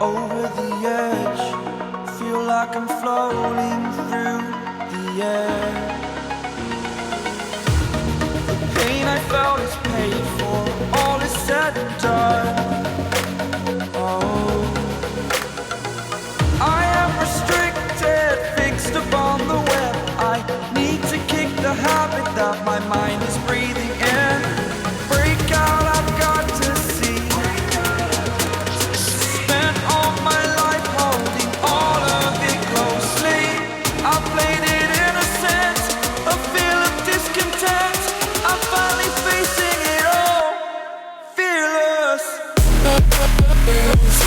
over the edge. Feel like I'm floating through the air. The pain I felt is paid for, all is said and done. Oh, I am restricted, fixed upon the web. I need to kick the habit that my mind is breathing in. Break out, I've got to see. Spent all my life holding all of it closely. I played it innocent, a feel of discontent. I'm finally facing it all, fearless. Fearless.